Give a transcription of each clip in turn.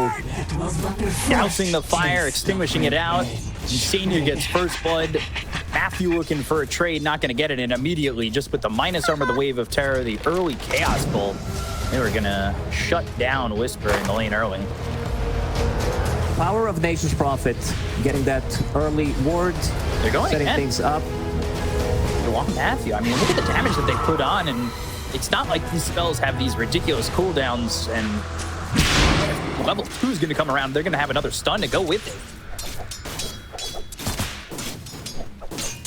so dousing the fire, extinguishing it out. Insania gets first blood. Matthew looking for a trade, not going to get it, and immediately just with the minus armor, the Wave of Terror, the early Chaos Bolt, they were going to shut down Whisper in the lane early. Power of Nature's Prophet, getting that early ward, they're going setting again. things up. Go on Matthew. I mean, look at the damage that they put on, and it's not like these spells have these ridiculous cooldowns, and level 2 is going to come around. They're going to have another stun to go with it.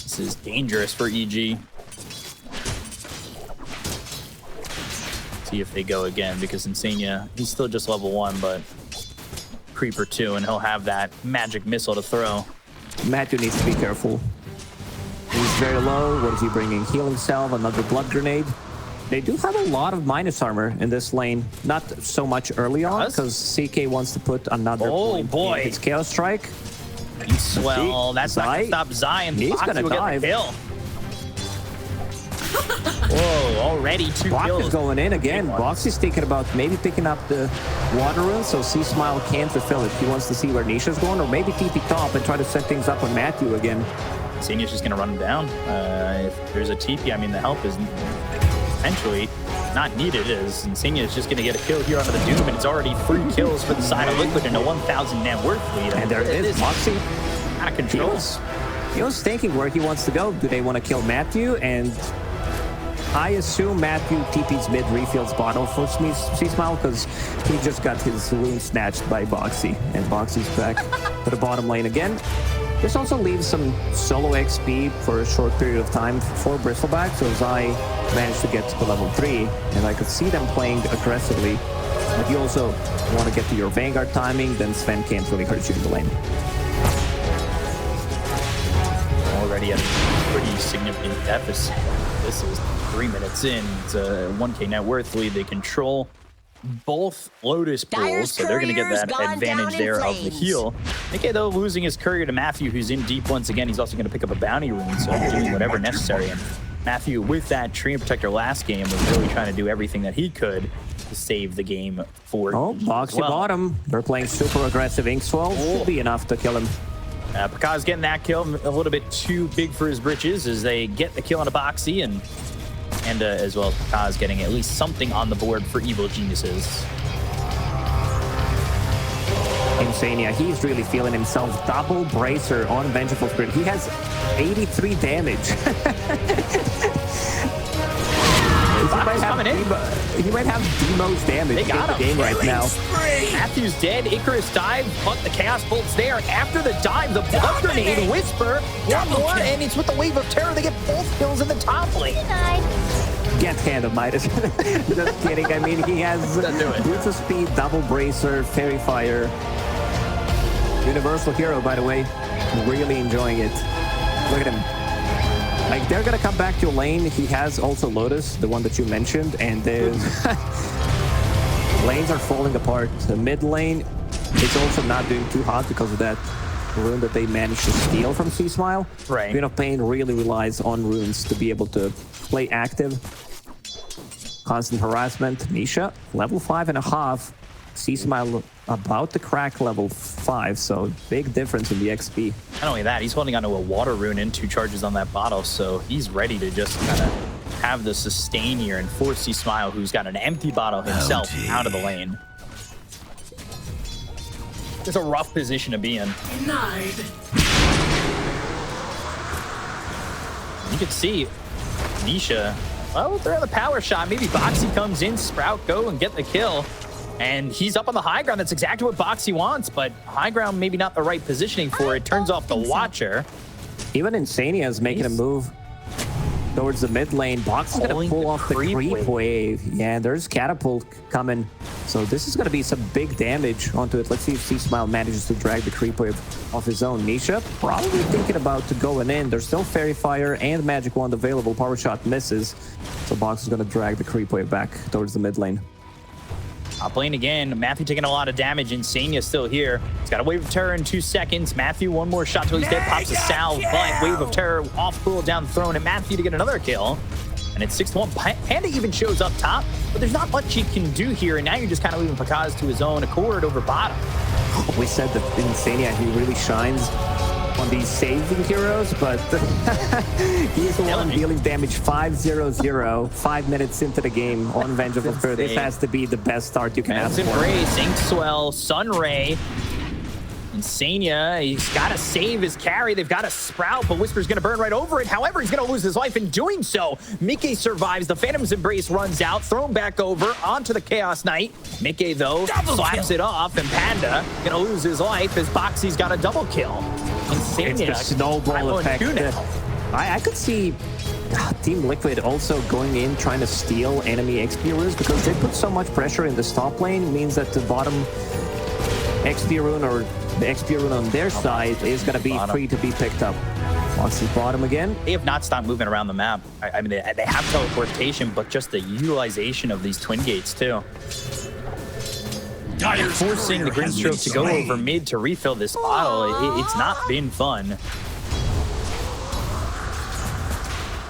This is dangerous for EG. See if they go again, because Insania, he's still just level 1, but Creeper 2, and he'll have that magic missile to throw. Matthew needs to be careful. He's very low. What is he bringing? Healing Salve, another blood grenade. They do have a lot of minus armor in this lane. Not so much early on, because CK wants to put another point in his Chaos Strike. Well, that's not going to stop Zion. He's going to dive. Whoa, already 2 Box kills. is going in again. Box is thinking about maybe picking up the water rune so C-Smile can't fulfill it. He wants to see where Nisha's going, or maybe TP top and try to set things up on Matthew again. Senior's just going to run him down. If there's a TP, I mean, the help is potentially not needed, as Insania is just going to get a kill here onto the Doom, and it's already 3 kills for the side of Liquid and a 1,000 net worth lead. And there it is, Moxie. Out of control. He was thinking where he wants to go. Do they want to kill Matthew? And I assume Matthew TP's mid refills bottle for C-Smile, because he just got his rune snatched by Boxy, and Boxy's back to the bottom lane again. This also leaves some solo XP for a short period of time for Bristleback, so Zai managed to get to level 3, and I could see them playing aggressively. But you also want to get to your Vanguard timing, then Sven can't really hurt you in the lane. Already at a pretty significant deficit. This is 3 minutes in. It's a 1K net worth lead. They control both Lotus pools, so they're going to get that advantage there of the heal. Nikkei, though, losing his courier to Matthew, who's in deep once again. He's also going to pick up a bounty rune, so doing whatever necessary. And Matthew, with that Tree and Protector last game, was really trying to do everything that he could to save the game for Boxy bottom. They're playing super aggressive Ink Swell. Should be enough to kill him. Pakaz getting that kill, a little bit too big for his britches, as they get the kill on a Boxy, and as well as Pakaz getting at least something on the board for Evil Geniuses. Insania, he's really feeling himself. Double Bracer on Vengeful Spirit. He has 83 damage. He might have the most damage in the game right now. Matthew's dead. Icarus dive, but the Chaos Bolt's there. After the dive, the Blood Grenade, Whisper, one more, and it's with the Wave of Terror. They get both kills in the top lane. Get hand of Midas. Just kidding. I mean, he has Boots of Speed, Double Bracer, Fairy Fire. Universal Hero, by the way. Really enjoying it. Look at him. Like, they're gonna come back to your lane. He has also Lotus, the one that you mentioned, and then lanes are falling apart. The mid lane is also not doing too hot because of that rune that they managed to steal from C-Smile. Right. Queen of Pain really relies on runes to be able to play active. Constant harassment. Nisha, level 5.5. C-Smile about to crack level 5, so big difference in the XP. Not only that, he's holding onto a water rune and 2 charges on that bottle, so he's ready to just kind of have the sustain here and force C-Smile, who's got an empty bottle himself, out of the lane. It's a rough position to be in. Denied. You can see Nisha, well, they're the power shot. Maybe Boxy comes in, Sprout go and get the kill. And he's up on the high ground. That's exactly what Boxy wants, but high ground maybe not the right positioning for it. Turns off the Watcher. Even Insania is making a move towards the mid lane. Box is going to pull off the creep wave. Yeah, there's Catapult coming. So this is going to be some big damage onto it. Let's see if C-Smile manages to drag the creep wave off his own. Nisha probably thinking about going in. There's still Fairy Fire and Magic Wand available. Power Shot misses. So Box is going to drag the creep wave back towards the mid lane. Top lane again. Matthew taking a lot of damage. Insania still here. He's got a Wave of Terror in 2 seconds. Matthew, one more shot till he's dead. Pops a salve, but Wave of Terror off cool down the throne, and Matthew to get another kill. And And it's 6-1. Panda even shows up top, but there's not much he can do here. And now you're just kind of leaving Pakaz to his own accord over bottom. We said that Insania, he really shines on these saving heroes, but he's the one dealing damage 5-0-0, 5 minutes into the game on Vengeful Spirit. This has to be the best start you can ask for. Embrace, Inkswell, Sunray. Insania, he's got to save his carry. They've got to sprout, but Whisper's going to burn right over it. However, he's going to lose his life in doing so. Mickey survives. The Phantom's Embrace runs out, thrown back over onto the Chaos Knight. Mickey, though, slaps it off, and Panda going to lose his life as Boxy's got a double kill. Insania, it's the snowball effect. I could see Team Liquid also going in, trying to steal enemy XP runes because they put so much pressure in the top lane. Means that the bottom XP rune or the XP rune on their side is going to be free to be picked up. Foxy's bottom again. They have not stopped moving around the map. I mean, they have teleportation, but just the utilization of these twin gates too. Forcing the Grimstroke to go over mid to refill this bottle. It's not been fun.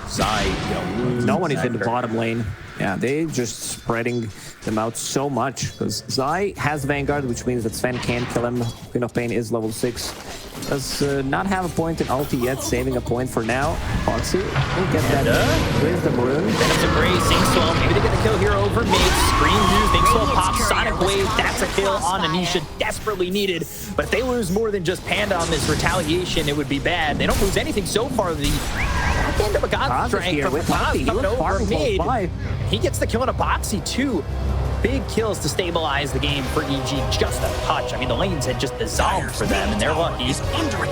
Zai, no one is in the bottom lane. Yeah, they just spreading them out so much because Zai has Vanguard, which means that Sven can kill him. Queen of Pain is level 6. Does not have a point in ulti yet, saving a point for now. Foxy will get that Wisdom Rune. Venom's Embrace, Inkswell, maybe they get the kill here over mid. Scream used, Inkswell pops, Sonic Wave, that's a kill on Nisha, desperately needed. But if they lose more than just Panda on this retaliation, it would be bad. They don't lose anything so far. The end of a God Strength from Pakaz coming over mid. He gets the kill on a Boxy too. Big kills to stabilize the game for EG, just a touch. I mean, the lanes had just dissolved for them, and they're lucky.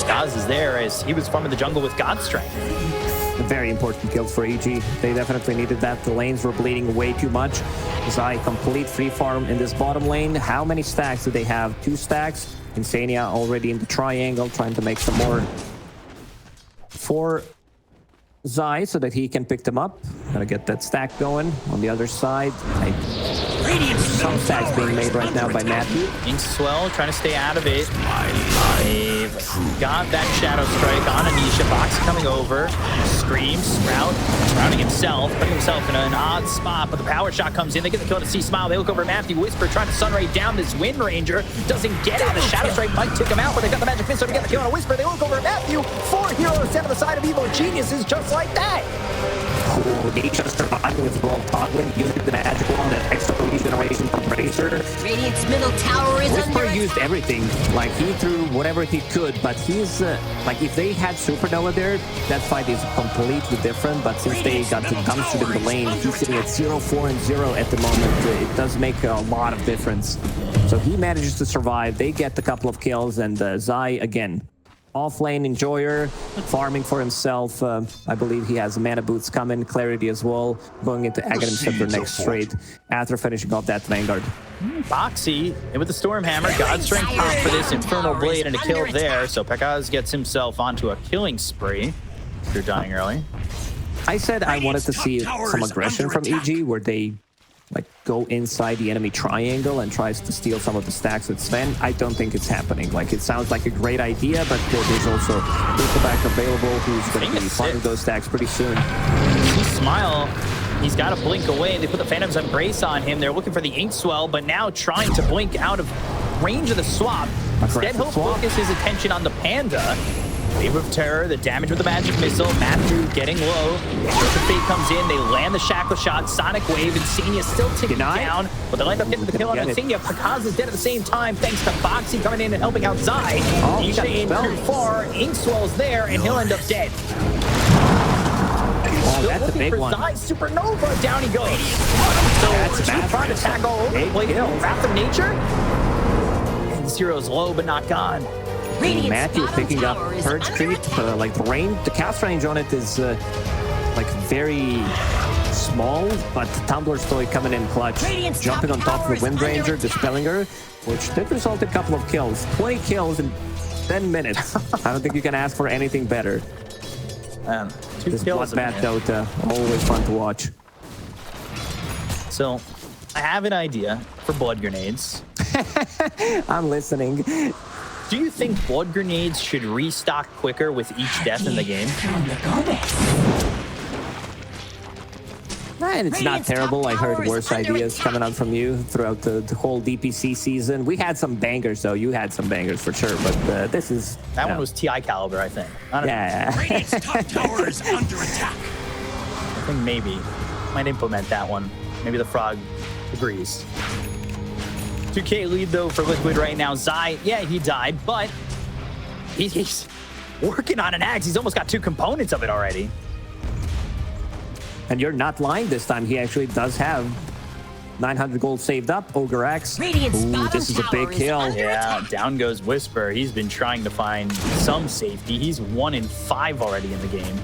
Gaz is there as he was farming the jungle with God Strength. Very important kills for EG. They definitely needed that. The lanes were bleeding way too much. Zai complete free farm in this bottom lane. How many stacks do they have? 2 stacks. Insania already in the triangle, trying to make some more for Zai so that he can pick them up. Gotta get that stack going on the other side. Some stacks being made right now by Matthew. Inkswell trying to stay out of it. They've got that Shadow Strike on Nisha. Box coming over. Scream, Sprout, sprouting himself, putting himself in an odd spot, but the power shot comes in. They get the kill to see Smile. They look over Matthew. Whisper trying to Sunray down this Windranger. Doesn't get it. The Shadow Strike might take him out, but they got the Magic Missile to get the kill on a Whisper. They look over Matthew. 4 heroes set to the side of Evil Geniuses just like that. Nisha surviving with Brawl toggling, using the magic wand, that extra regeneration from Bracer. Radiant's middle tower is Whisper under used everything. Like, he threw whatever he could, but he's like, if they had Supernova there, that fight is completely different. But since they got the dumpster in the lane, he's sitting at 0-4-0 at the moment. It does make a lot of difference. So he manages to survive. They get a couple of kills, and Zai again. Off-lane Enjoyer, farming for himself. I believe he has mana boots coming, Clarity as well, going into Aghanim Scepter next straight after finishing off that Vanguard. Boxy, and with the Stormhammer, God Strength pop for this Infernal Blade and a kill there, so Pakaz gets himself onto a killing spree. You're dying early. I said I wanted to see some aggression from EG, where they like go inside the enemy triangle and tries to steal some of the stacks with Sven. I don't think it's happening. Like, it sounds like a great idea, but there's also Nickelback available who's going to be finding those stacks pretty soon. See Smile, he's got to blink away. They put the Phantom's Embrace on him. They're looking for the Inkswell, but now trying to blink out of range of the swap. Instead, he'll focus his attention on the Panda. Wave of Terror, the damage with the Magic Missile, Matthew getting low. Stroke of Fate comes in, they land the Shackle Shot, Sonic Wave, Insania still ticking down, but they'll end up getting the kill on Insania. Pakaz is dead at the same time, thanks to Boxy coming in and helping out Zai. Nisha in too far, Inkswell's there, and he'll end up dead. Oh, that's a big one. Zai, Supernova, down he goes. So that's bad. Trying to tackle over the place, Wrath of Nature. And Zero's low, but not gone. Matthew picking up Purge Creep, like the range, the cast range on it is like very small, but Tumbler's Toy coming in clutch, jumping on top of the Windranger, dispelling her, which did result in a couple of kills. 20 kills in 10 minutes. I don't think you can ask for anything better. This Bloodbath Dota, always fun to watch. So, I have an idea for blood grenades. I'm listening. Do you think blood grenades should restock quicker with each death in the game? And it's not terrible. I heard worse ideas coming out from you throughout the whole DPC season. We had some bangers, though. You had some bangers for sure, but this is... That one was TI caliber, I think. I don't know. Yeah. Radiant's top tower is under attack. I think maybe. Might implement that one. Maybe the frog agrees. 2K lead, though, for Liquid right now. Zai, yeah, he died, but he's working on an axe. He's almost got 2 components of it already. And you're not lying this time. He actually does have 900 gold saved up. Ogre Axe. Ooh, this is a big kill. Yeah, down goes Whisper. He's been trying to find some safety. He's 1 in 5 already in the game.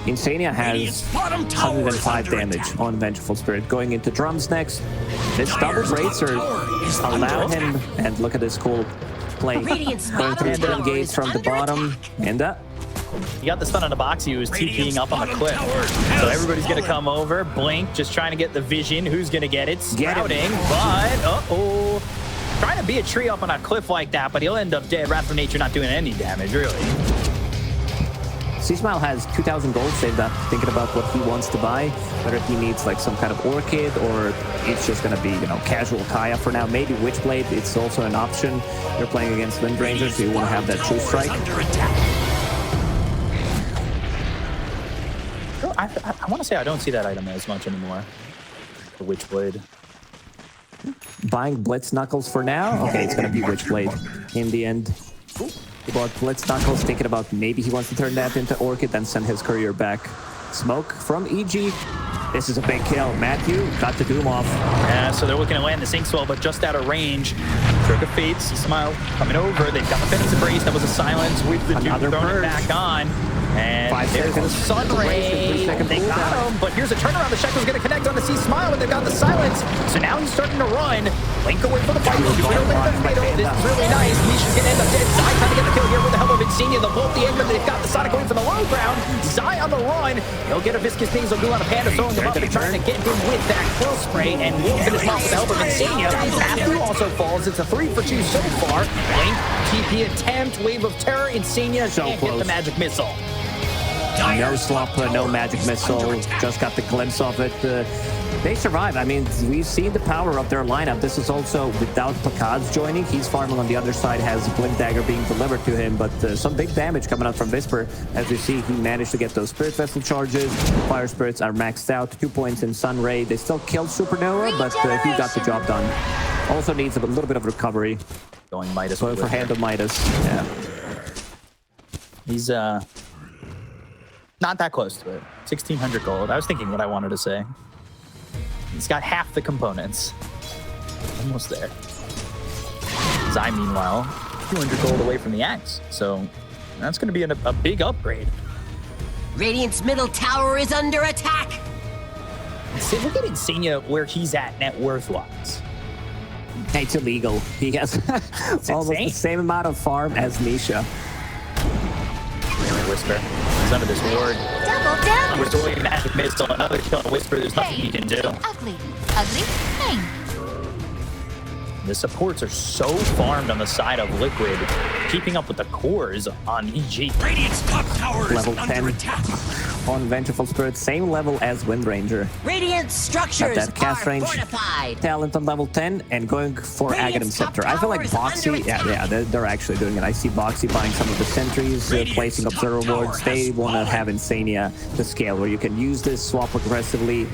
Insania has 105 damage on Vengeful Spirit. Going into drums next. This double bracer allow him, and look at this cool play. Going through the gates from the bottom. And He got the stun on the box. He was TPing up on the cliff. So everybody's going to come over. Blink, just trying to get the vision. Who's going to get it? Scouting, but uh-oh. Trying to be a tree up on a cliff like that, but he'll end up dead. Wrath of Nature not doing any damage, really. C-Smile has 2,000 gold saved up, thinking about what he wants to buy, whether he needs like some kind of Orchid or it's just going to be, you know, casual Kaya for now. Maybe Witchblade, it's also an option. You're playing against Winsranger, so you want to have that True Strike. I want to say I don't see that item as much anymore. The Witchblade. Buying Blitz Knuckles for now? Okay, it's going to be Witchblade in the end. He bought Blitz Knuckles, thinking about maybe he wants to turn that into Orchid, then send his courier back. Smoke from EG. This is a big kill. Matthew got the Doom off. Yeah, so they're looking to land the Sinkswell, but just out of range. Stroke of Fate, C-Smile coming over. They've got the Phoenix Embrace. That was a silence with the Doom throwing it back on. And 5 there's seconds. a Sun Ray. They got him, but here's a turnaround. The Shackle's going to connect on the C-Smile, and they've got the silence. So now he's starting to run. Link away for the fight. This is really nice. Nisha's going to end up dead. Zai trying to get the kill here with the help of Insania. They'll blow up the egg, but they've got the Sonic away from the low ground. Zai on the run. He'll get a Viscous Things. He'll do on a Panda, throwing him up and trying to get him with that kill spray, and will finish off with the help of Insania. Matthew also falls. It's a 3 for 2 so far. Link, TP attempt, Wave of Terror. Insania can't get the magic missile. No swap, no magic missile. Just got the glimpse of it. They survive. I mean, we've seen the power of their lineup. This is also without Pakad's joining. He's farming on the other side, has Blink Dagger being delivered to him, but some big damage coming out from Visper. As you see, he managed to get those Spirit Vessel charges. Fire Spirits are maxed out. 2 points in Sun Ray. They still killed Supernova, but he got the job done. Also needs a little bit of recovery. Going Midas. Going for Hand of Midas. Yeah. He's not that close to it. 1,600 gold. I was thinking what I wanted to say. He's got half the components. Almost there. Zai, meanwhile, 200 gold away from the axe. So that's going to be a big upgrade. Radiant's middle tower is under attack. See, look at Insania where he's at net worth-wise. It's illegal. He has almost the same amount of farm as Nisha. Whisper. He's under this ward. Double down. Restoring magic missile. Another kill on Whisper. There's nothing he can do. Ugly. Ugly. Name. The supports are so farmed on the side of Liquid, keeping up with the cores on EG. Radiant's top tower is Level under 10 attack. on Vengeful Spirit, same level as Windranger. Radiant structures Got that cast are range fortified. talent on level 10 and going for Aghanim Radiant's top Scepter. I feel like tower is under Boxy, yeah, they're actually doing it. I see Boxy buying some of the sentries, placing observer wards. They want to have Insania to scale, where you can use this, swap aggressively,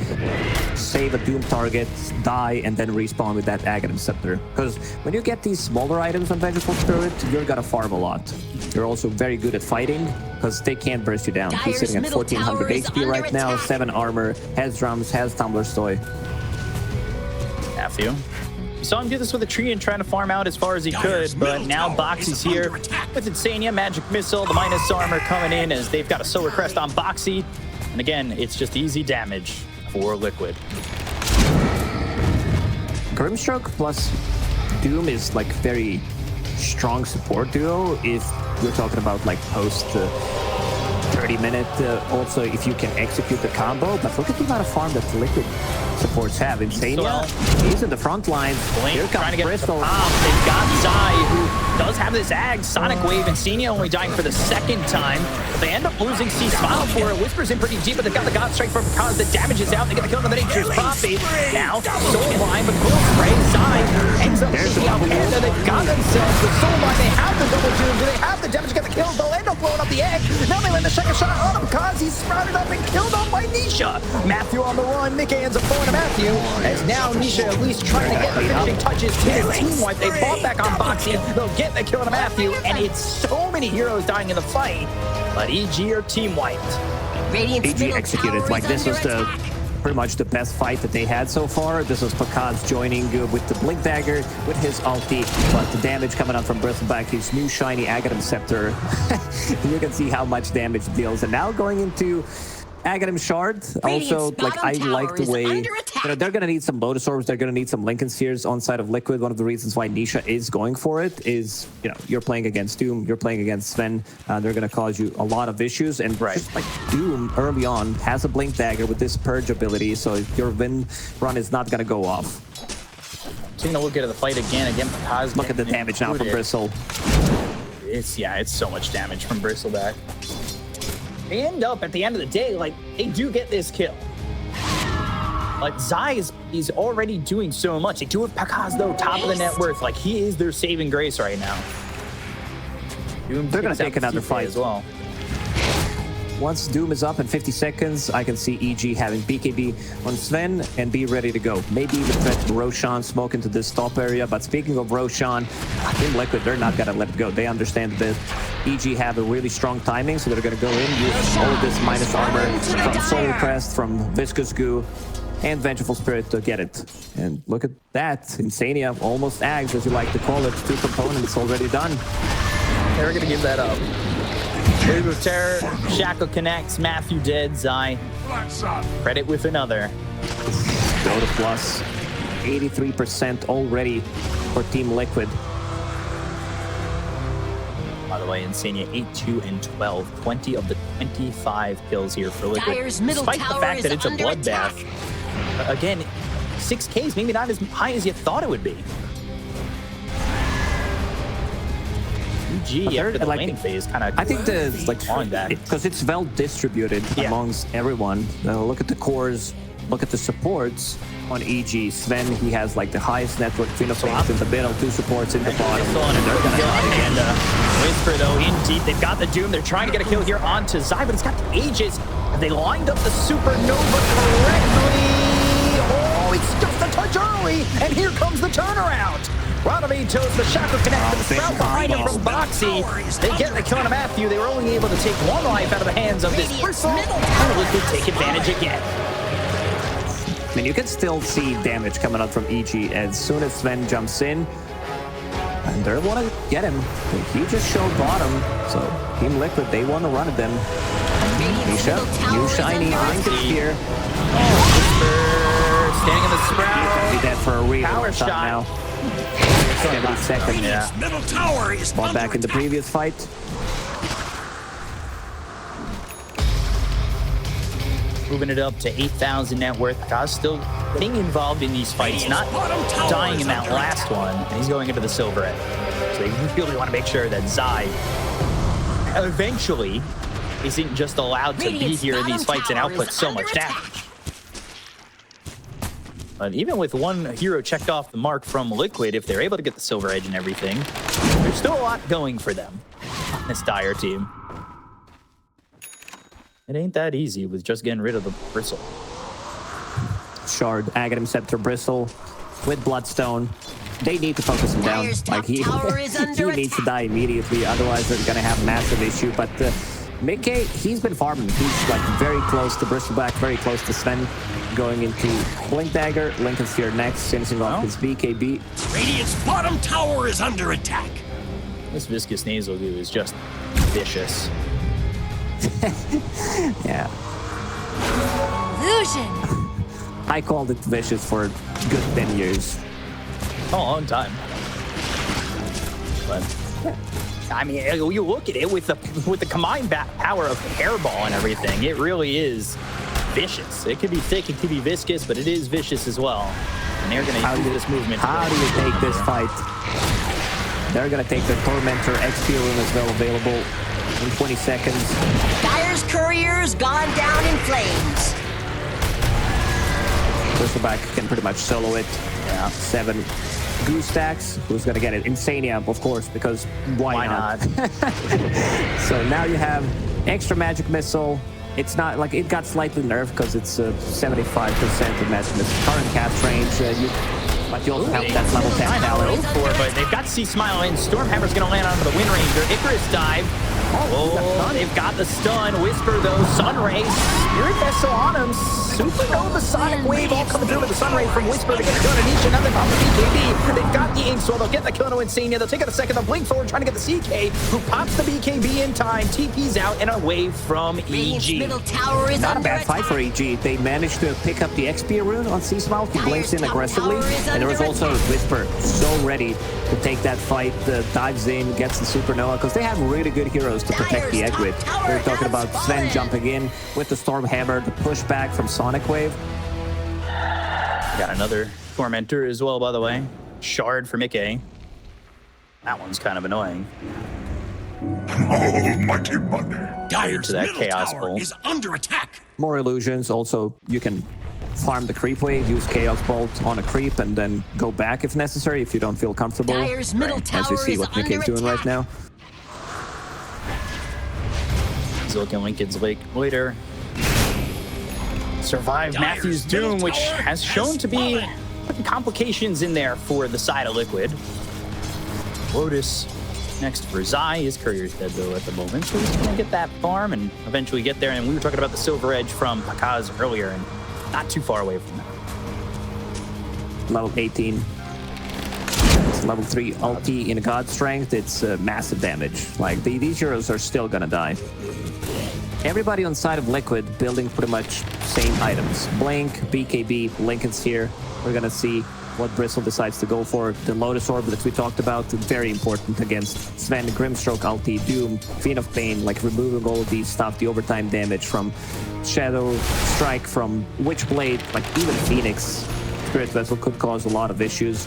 save a Doom target, die, and then respawn with that Aghanim Scepter. Because when you get these smaller items on Vengeful Spirit, you're gonna farm a lot. You're also very good at fighting, because they can't burst you down. He's sitting at 1400 HP right now, 7 armor, has drums, has Tumbler's Toy. Matthew. You saw him do this with a tree and trying to farm out as far as he could, but now Boxy's here with Insania, Magic Missile, the minus armor coming in as they've got a Solar Crest on Boxy. And again, it's just easy damage for Liquid. Grimstroke plus Doom is like very strong support duo if you're talking about like post 30-minute also if you can execute the combo. But look at the amount of farm that Liquid supports have. Insania, he's in the front line. Here comes Bristol. They've got Zai, who does have this ag. Sonic Wave. Insania only dying for the second time. But they end up losing C-Smile for it. Whispers in pretty deep, but they've got the God Strike from Kaz. The damage is out. They get the kill on the mid-range. Poppy. Now, Soul Line, but Cool Spray. Zai ends up taking out Panda. They've got themselves the Soul Line. They have the double doom. Do they have the damage to get the kill? They'll end up blowing up the egg. Now they land the second shot on him. Kaz, he's sprouted up and killed off by Nisha. Matthew on the run. Mickey ends up throwing to Matthew. As now Nisha at least trying to get the finishing touches to his team wipe. They fought back on Boxy. They'll get the kill to Matthew. And it's so many heroes dying in the fight. But EG are team wiped. EG executed. Like, this was the pretty much the best fight that they had so far. This was Pakaz joining with the Blink Dagger with his ulti, but the damage coming out from Bristleback, his new shiny Aghanim Scepter. You can see how much damage it deals. And now going into Aghanim Shard. Also, like, I like the way, you know, they're going to need some Lotus Orbs. They're going to need some Lincoln Spheres on side of Liquid. One of the reasons why Nisha is going for it is, you know, you're playing against Doom, you're playing against Sven. They're going to cause you a lot of issues. And just like Doom early on has a Blink Dagger with this Purge ability, so your win run is not going to go off. Taking a look at the fight again. Pakaz. Look at the damage now from Bristle. It's so much damage from Bristleback. They end up, at the end of the day, like, they do get this kill. Like, Zai is already doing so much. They do have Pakaz, though, top of the net worth. Like, he is their saving grace right now. They're going to take another fight as well. Once Doom is up in 50 seconds, I can see EG having BKB on Sven and be ready to go. Maybe even threat Roshan smoke into this top area. But speaking of Roshan, in Liquid, they're not going to let it go. They understand that EG have a really strong timing, so they're going to go in, use all of this minus armor from Soul Crest, from Viscous Goo, and Vengeful Spirit to get it. And look at that. Insania almost ags, as you like to call it. 2 components already done. They're going to give that up. Wave of Terror, Shackle connects, Matthew dead, Zai. Credit with another. Dota plus 83% already for Team Liquid. By the way, Insania 8-2 and 12. 20 of the 25 kills here for Liquid. Despite the fact that it's a bloodbath. Again, 6Ks, maybe not as high as you thought it would be. EG after the laning phase kind of. I think because it's well distributed amongst everyone. Look at the cores, look at the supports on EG. Sven, he has like the highest network. Phenophane in the middle, 2 supports in the bottom. And they're gonna again. Whisper though in deep. They've got the Doom. They're trying to get a kill here onto Zai, but it's got the Aegis. They lined up the Supernova correctly. Oh, it's just a touch early, and here comes the turnaround. Rodovine toes the Shackle connect, the sprout behind him from Boxy. They get the kill on Matthew. They were only able to take 1 life out of the hands of this Bristle. And Liquid take advantage again. I mean, you can still see damage coming out from EG as soon as Sven jumps in. And they want to get him. He just showed bottom. So Team Liquid, they want to run at them. Nisha, new shiny Lincoln Sphere. Standing in the sprout. Be dead for a real power shot now. 70 seconds. Middle tower is One back in the previous fight. Moving it up to 8,000 net worth. Gaz still getting involved in these fights, not dying in that last one. And he's going into the silver end. So they really want to make sure that Zai eventually isn't just allowed to be here in these fights and output so much damage. But even with 1 hero checked off the mark from Liquid, if they're able to get the silver edge and everything, there's still a lot going for them on this Dire team. It ain't that easy with just getting rid of the Bristle. Shard, Aghanim Scepter, Bristle with Bloodstone. They need to focus him down. Like he needs to die immediately, otherwise they're gonna have massive issue. But Mickey, he's been farming. He's like very close to Bristleback, very close to Sven. Going into Blink Dagger, Lincoln Sphere next, finishing off his BKB. Radiant's bottom tower is under attack. This Viscous Nasal Goo is just vicious. Yeah. Illusion. I called it vicious for a good 10 years. A long time. But I mean, you look at it with the combined power of hairball and everything. It really is vicious. It could be thick, it could be viscous, but it is vicious as well. And they're going to use this movement. How do you take this fight? They're going to take the Tormentor XP room as well, available in 20 seconds. Dire's courier's gone down in flames. Bristleback can pretty much solo it. Yeah, 7 goose stacks. Who's gonna get it? Insania, of course, because why not? So now you have extra magic missile. It's not like it got slightly nerfed because it's 75% of magic missile current cast range. But you also have that level 10 now. But they've got C-Smile in. Stormhammer's gonna land onto the Winranger. Icarus dive. Oh, they've got the stun. Whisper, though. Sunray. Spirit Vessel on him. Supernova Sonic Wave all coming through with the Sunray from Whisper to get it done. Nisha, nothing from the BKB. They've got the Ink Sword. They'll get the kill to Insania. They'll take it a second. They'll blink forward, trying to get the CK, who pops the BKB in time. TP's out and away from EG. Middle tower is Not a under bad fight for EG. They managed to pick up the XP rune on C-Smile. He blinks in aggressively. And there was also Whisper so ready to take that fight. Dives in, gets the Supernova, because they have really good heroes to protect the egg with. We're talking about Sven jumping in with the Stormhammer, the pushback from Sonic Wave. Got another Tormentor as well, by the way. Shard for Mickey. That one's kind of annoying. Almighty money. Dire's To that middle Chaos tower Bolt. is under attack. More illusions. Also, you can farm the creep wave, use Chaos Bolt on a creep, and then go back if necessary if you don't feel comfortable. Dire's middle tower As you see is what Mickey's under doing right attack. now. He's looking Lincoln's Lake later. Survived Matthew's Doom, which has shown to be putting complications in there for the side of Liquid. Lotus next for Zai. His courier's dead though at the moment, so he's gonna get that farm and eventually get there. And we were talking about the Silver Edge from Pakaz earlier, and not too far away from that. Level 18. It's level 3 ulti in God Strength. It's massive damage. Like, these heroes are still gonna die. Everybody on side of Liquid building pretty much same items. Blink, BKB, Lincoln's here. We're gonna see what Bristle decides to go for. The Lotus Orb that we talked about, very important against Sven, Grimstroke, ulti, Doom, Fiend of Pain, like removing all of these stuff, the overtime damage from Shadow, Strike from Witchblade, like even Phoenix. Spirit Vessel could cause a lot of issues.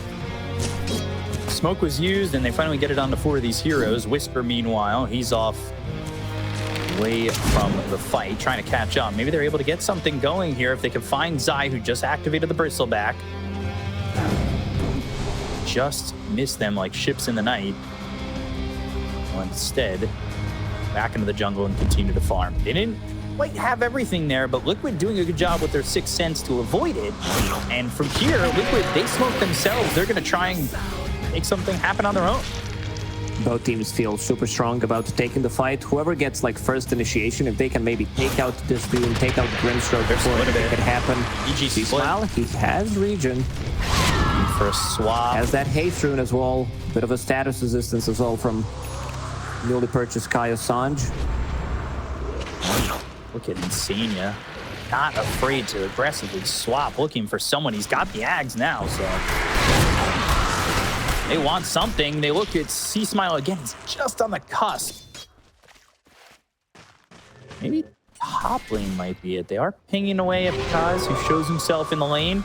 Smoke was used, and they finally get it onto 4 of these heroes. Whisper, meanwhile, he's off away from the fight, trying to catch up. Maybe they're able to get something going here if they can find Zai, who just activated the Bristleback. Just missed them like ships in the night. Well, instead, back into the jungle and continue to farm. They didn't quite have everything there, but Liquid doing a good job with their Sixth Sense to avoid it. And from here, Liquid, they smoke themselves. They're going to try and make something happen on their own. Both teams feel super strong about taking the fight. Whoever gets like first initiation, if they can maybe take out this Doom, take out Grimstroke before it can happen. EG Smile, he has regen. For a swap. Has that haste rune as well. Bit of a status resistance as well from newly purchased Kaya Sanj. Look at Insania. Not afraid to aggressively swap, looking for someone. He's got the Ags now, so they want something. They look at C-Smile again. He's just on the cusp. Maybe top lane might be it. They are pinging away at Kaz, who shows himself in the lane.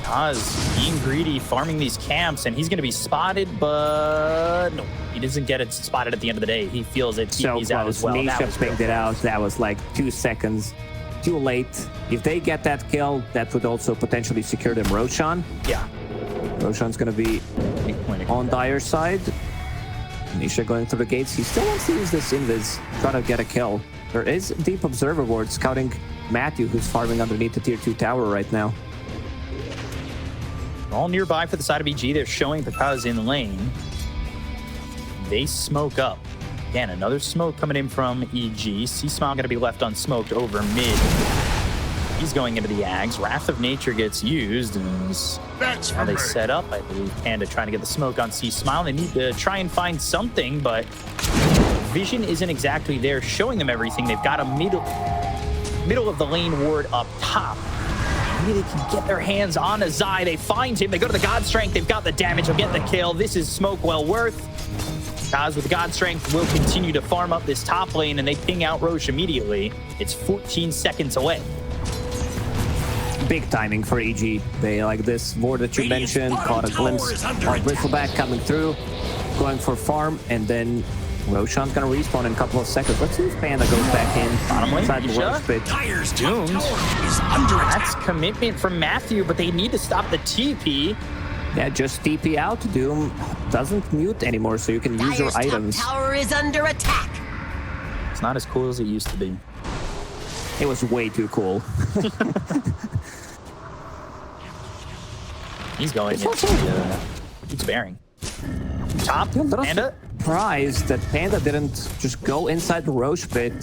Kaz being greedy, farming these camps, and he's going to be spotted, but no, he doesn't get it spotted at the end of the day. He feels it. So He's out as well. Nisha pinged it out. That was like 2 seconds too late. If they get that kill, that would also potentially secure them Roshan. Yeah. Roshan's going to be on Dire's side. Nisha going through the gates. He still wants to use this invis, try to get a kill. There is Deep Observer Ward scouting Matthew, who's farming underneath the tier 2 tower right now. All nearby for the side of EG. They're showing Pakaz in lane. They smoke up. Again, another smoke coming in from EG. C-Smile going to be left unsmoked over mid. He's going into the Ags. Wrath of Nature gets used. And That's how they me. set up, I believe, Panda trying to get the smoke on C-Smile. They need to try and find something, but vision isn't exactly there showing them everything. They've got a middle of the lane ward up top. really can get their hands on a Zai. They find him. They go to the God Strength. They've got the damage. They'll get the kill. This is smoke well worth. Kaz with God Strength will continue to farm up this top lane, and they ping out Roche immediately. It's 14 seconds away. Big timing for EG. They like this ward that you mentioned, caught a glimpse of Bristleback coming through, going for farm, and then Roshan's gonna respawn in a couple of seconds. Let's see if Panda goes back in. Bottom lane, inside the Nisha. Roche pit. Dyer's Doomed. tower is under That's attack. commitment from Matthew, but they need to stop the TP. Yeah, just TP out. Doom doesn't mute anymore, so you can use your Dyer's top items. tower is under attack. It's not as cool as it used to be. It was way too cool. He's going It's in. also- Keeps bearing. Top, Yeah, but I'm Panda. surprised that Panda didn't just go inside the Roche pit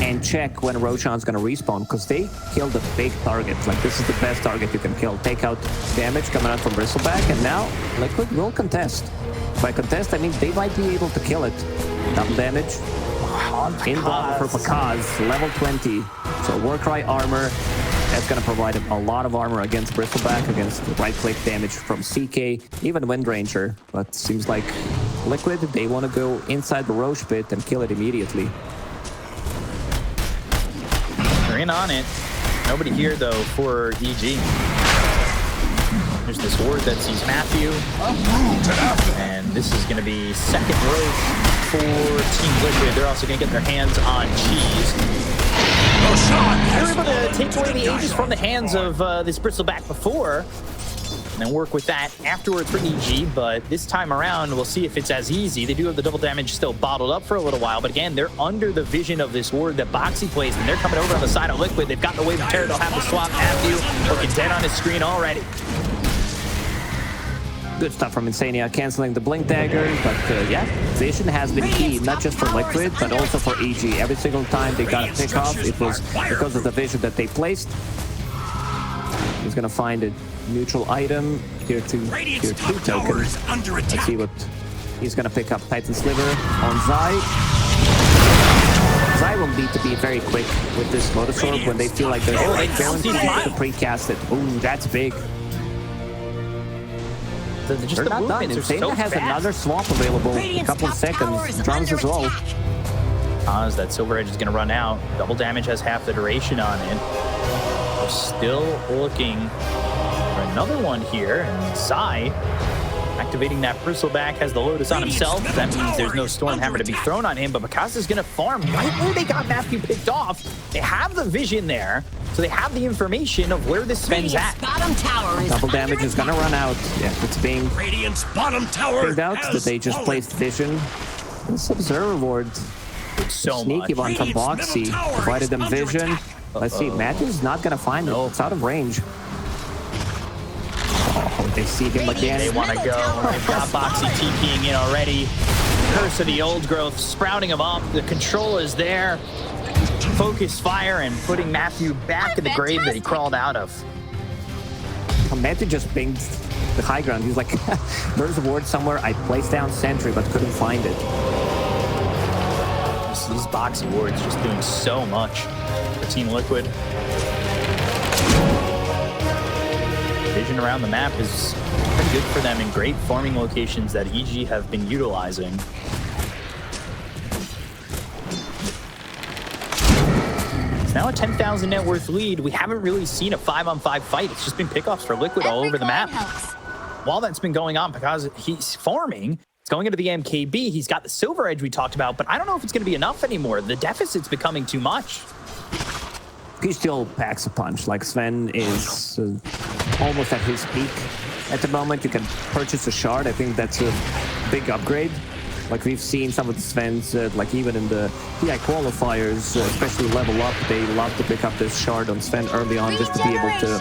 and check when Roshan's gonna respawn, because they killed a big target. Like, this is the best target you can kill. Take out damage coming out from Bristleback, and now Liquid will contest. By contest, I mean they might be able to kill it. Double damage. In bottom for Pakaz, level 20. So Warcry armor. That's going to provide him a lot of armor against Bristleback, against right-click damage from CK, even Windranger. But seems like Liquid, they want to go inside the Roche pit and kill it immediately. They're in on it. Nobody here, though, for EG. There's this ward that sees Matthew. And this is going to be second row for Team Liquid. They're also going to get their hands on Cheese. They were able to take away the Aegis from the hands of this Bristleback before, and then work with that afterwards for EG, but this time around, we'll see if it's as easy. They do have the double damage still bottled up for a little while, but again, they're under the vision of this ward that Boxy plays, and they're coming over on the side of Liquid. They've got the wave of terror. They'll have to swap Matthew, looking dead on his screen already. Good stuff from Insania, canceling the Blink Dagger, but yeah, vision has been key, not just for Liquid, but also for EG. Every single time they got a pick off, it was because of the vision that they placed. He's gonna find a neutral item, here to tier 2 token. Let's see what he's gonna pick up. Titan Sliver on Zai. Zai will need to be very quick with this Lotus Orb when they feel like they're guaranteed to precast it. Ooh, that's big. Just They're the not done. movements are Insania so has fast. another swap available in a couple of seconds. Drums as well. As that Silver Edge is going to run out. Double damage has half the duration on it. We're still looking for another one here. And Zai activating that Bristleback has the Lotus on himself. That means there's no Stormhammer to be thrown on him, but Mikasa is going to farm right where they got Matthew picked off. They have the vision there, so they have the information of where this Sven's at. Bottom tower is Double damage is gonna run out. Yeah, it's being Radiant's bottom tower figured out that they just placed vision. This Observer Ward, So sneaky much. one from Boxy, provided them vision. Let's see, Matthew's not gonna find it. It's out of range. Oh, they see him again. They want to go. They've got Boxy TPing in already. Curse of the Old Growth sprouting him up. The control is there. Focus fire and putting Matthew back in the grave that he crawled out of. Matthew just pinged the high ground. He's like, there's a ward somewhere. I placed down sentry but couldn't find it. These Boxy wards just doing so much for Team Liquid. Vision around the map is pretty good for them in great farming locations that EG have been utilizing. It's now a 10,000 net worth lead. We haven't really seen a 5-on-5 fight. It's just been pickoffs for Liquid all over the map. While that's been going on, because he's farming, it's going into the MKB. He's got the Silver Edge we talked about, but I don't know if it's going to be enough anymore. The deficit's becoming too much. He still packs a punch. Like, Sven is almost at his peak at the moment. You can purchase a shard. I think that's a big upgrade. Like, we've seen some of the Svens, like even in the PI qualifiers, especially level up, they love to pick up this shard on Sven early on just to be able to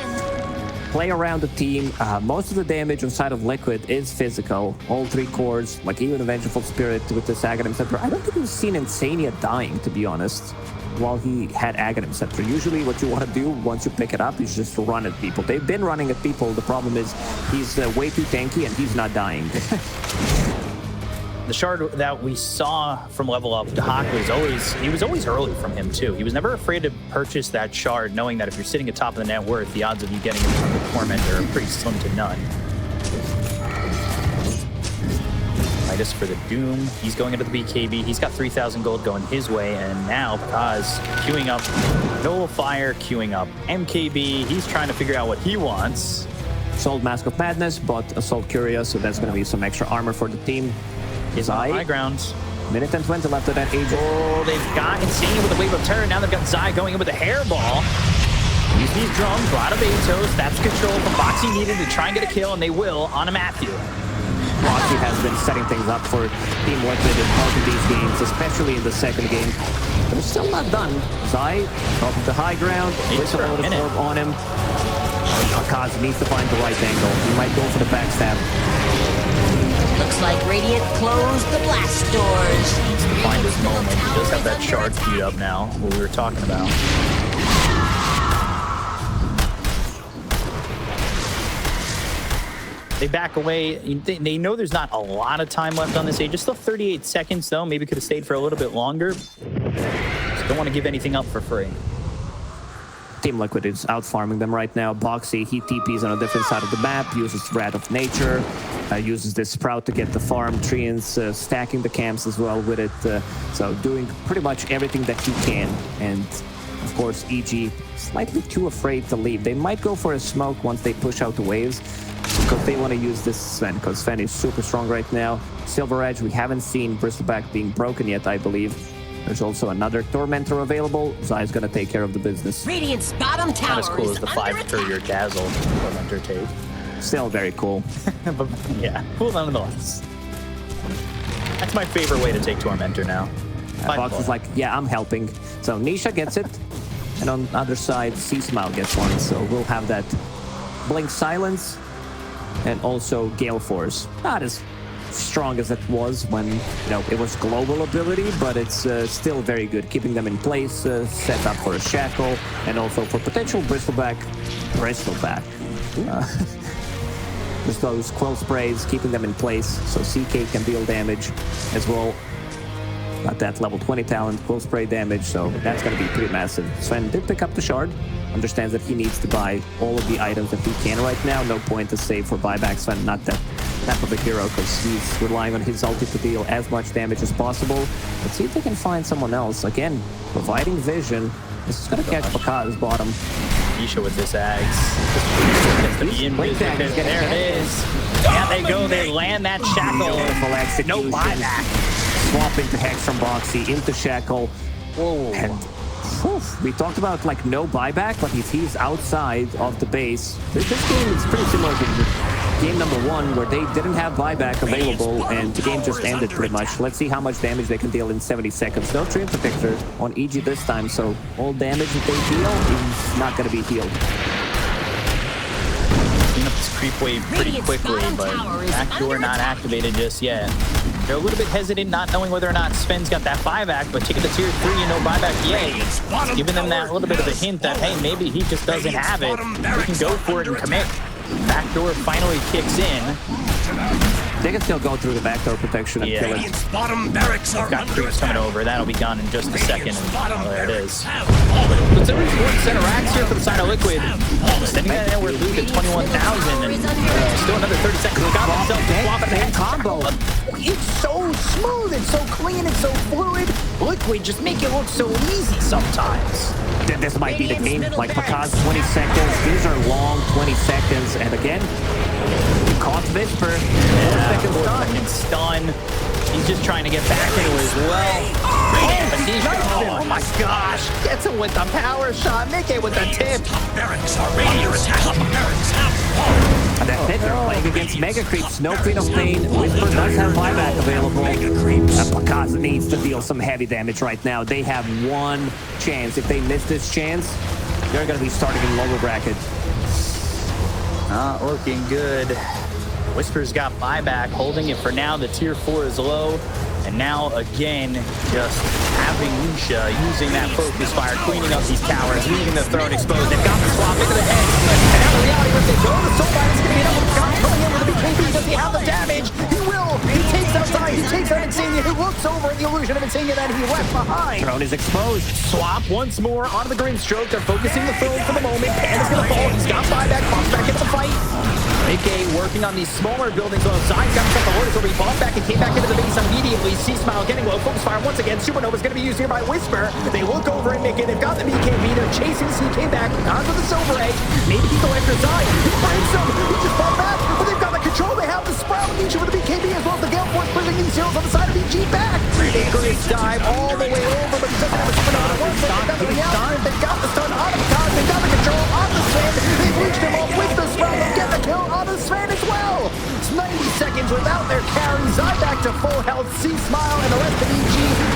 play around the team. Most of the damage on side of Liquid is physical. All three cores, like even the Vengeful Spirit with this Aghanim Scepter. I don't think we've seen Insania dying, to be honest, while he had Aghanim Scepter. Usually what you want to do once you pick it up is just run at people. They've been running at people. The problem is he's way too tanky and he's not dying. The shard that we saw from Level Up, Hawk was always early from him too. He was never afraid to purchase that shard, knowing that if you're sitting atop of the net worth, the odds of you getting it from the Tormentor are pretty slim to none. Midas for the Doom. He's going into the BKB. He's got 3,000 gold going his way, and now Paz queuing up Nullifier, queuing up MKB. He's trying to figure out what he wants. Sold Mask of Madness, bought Assault Curia, so that's going to be some extra armor for the team. Zai. High ground. Minute and 20 left of that age. Oh, they've got Insane with a Wave of Terror. Now they've got Zai going in with a Hairball. Use these drums, brought a Betos. That's control from Boxy needed to try and get a kill, and they will on a Matthew. Boxy has been setting things up for Team Liquid in both of these games, especially in the second game. But it's still not done. Zai off of the high ground, with a load of orb on him. Kaz needs to find the right angle. He might go for the backstab. Looks like Radiant closed the blast doors. He needs to find his moment. He does have that shard queued up now, what we were talking about. They back away. They know there's not a lot of time left on this age. Just still 38 seconds, though. Maybe could have stayed for a little bit longer. Just don't want to give anything up for free. Team Liquid is out farming them right now. Boxy, he TPs on a different side of the map, uses Wrath of Nature, uses this Sprout to get the farm. Treants stacking the camps as well with it. So doing pretty much everything that he can. And of course, EG slightly too afraid to leave. They might go for a smoke once they push out the waves, because they want to use this Sven, because Sven is super strong right now. Silver Edge, we haven't seen Bristleback being broken yet, I believe. There's also another Tormentor available. Zai's gonna take care of the business. Radiant's bottom tower Not as cool is as the under 5 per year Dazzle Tormentor take. Still very cool. But yeah, cool nonetheless. That's my favorite way to take Tormentor now. Fox is like, yeah, I'm helping. So Nisha gets it, and on the other side, C-Smile gets one. So we'll have that Blink Silence, and also Gale Force. Not as strong as it was when, you know, it was global ability, but it's still very good, keeping them in place, set up for a Shackle, and also for potential Bristleback. Just those Quill Sprays, keeping them in place, so CK can deal damage as well. Got that level 20 talent, Quill Spray damage, so that's going to be pretty massive. Sven did pick up the shard, understands that he needs to buy all of the items that he can right now. No point to save for buyback. Sven, not that type of a hero, because he's relying on his ulti to deal as much damage as possible. Let's see if they can find someone else. Again, providing vision. This is going to catch Bakaz's bottom. Nisha with this Axe. There it is. Yeah, they go. They land that Shackle. Beautiful execution. No buyback. Swap into Hex from Boxy, into Shackle. Whoa. And we talked about like no buyback, but if he's outside of the base, this game is pretty similar to game number 1, where they didn't have buyback available and the game just ended pretty much. Let's see how much damage they can deal in 70 seconds. No Treant Protector on EG this time, so all damage that they deal is not going to be healed. Clean up this creep wave pretty quickly, but backdoor not activated just yet. They're a little bit hesitant, not knowing whether or not Sven's got that buyback, but taking the tier 3 and no buyback, yay. It's giving them that little bit of a hint that, hey, maybe he just doesn't have it. We can go for it and commit. Backdoor finally kicks in. They can still go through the backdoor protection and kill it. Bottom barracks are Got under creeps coming attack. over. That'll be gone in just a second. And there it is. But so there's one center racks here for the side of Liquid. Sending that in, we're losing 21,000. And still another 30 seconds. Got themselves a swap and hand combo. It's so smooth. It's so clean. It's so fluid. Liquid just make it look so easy sometimes. This might be the game. Like Bakaz, 20 seconds. These are long 20 seconds. And again, caught Whisper. 4 seconds stun. He's just trying to get back into it as well. Oh my gosh. Gets him with the power shot. Make it with the tip. Barracks are under attack. Barracks have fallen. And that's it. They're playing against Mega Creeps. No Queen of Pain. Whisper does have buyback available. Bakaz needs to deal some heavy damage right now. They have one chance. If they miss this chance, they're going to be starting in lower bracket. Not looking good. Whisper's got buyback, holding it for now. The tier 4 is low. And now, again, just having Nisha using that focus fire, cleaning up these towers, leaving the throne exposed. They've got the swap into the head. And now the reality, when they go, the Soulbite is going to be able to come coming in with the BKB. Does he have the damage? He will. He takes outside. He takes out Winsranger, who looks over at the illusion of Winsranger that he left behind. Throne is exposed. Swap once more onto the Grimstroke. They're focusing the throne for the moment. Panda's gonna fall. He's got buyback. Pops back into the fight. Mickey working on these smaller buildings on the side. Got himself the Lotus over. He bought back and came back into the base immediately. C-Smile getting low. Focus fire once again. Supernova's gonna be used here by Whisper. They look over at Mickey. They've got the BKB. They're chasing CK back onto the Silver Egg. Maybe he go after Zai. He finds him. He just fought back. But they've got the control. They have the Sprout. Nisha with the BKB as well as the Gale Force pushing these heroes on the side of BG back. Icarus dive all the way over, but he doesn't have a spin on it. Once they've got the reality, they've got the stun on the time, they've got the control on the Sven. They've reached him off with the Sprout. They'll get the kill on the Sven as well. It's 90 seconds without their carry. Zai back to full health. C-Smile and the rest of EG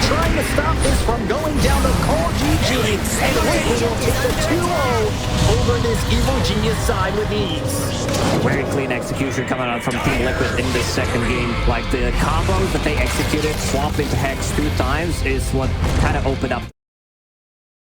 trying to stop this from going down to call GG. And Liquid will take the 2-0 over this Evil Genius side with ease. Very clean execution coming out from Team Liquid in this second game. Like the combos that they executed, swapping to Hex 2 times, is what kind of opened up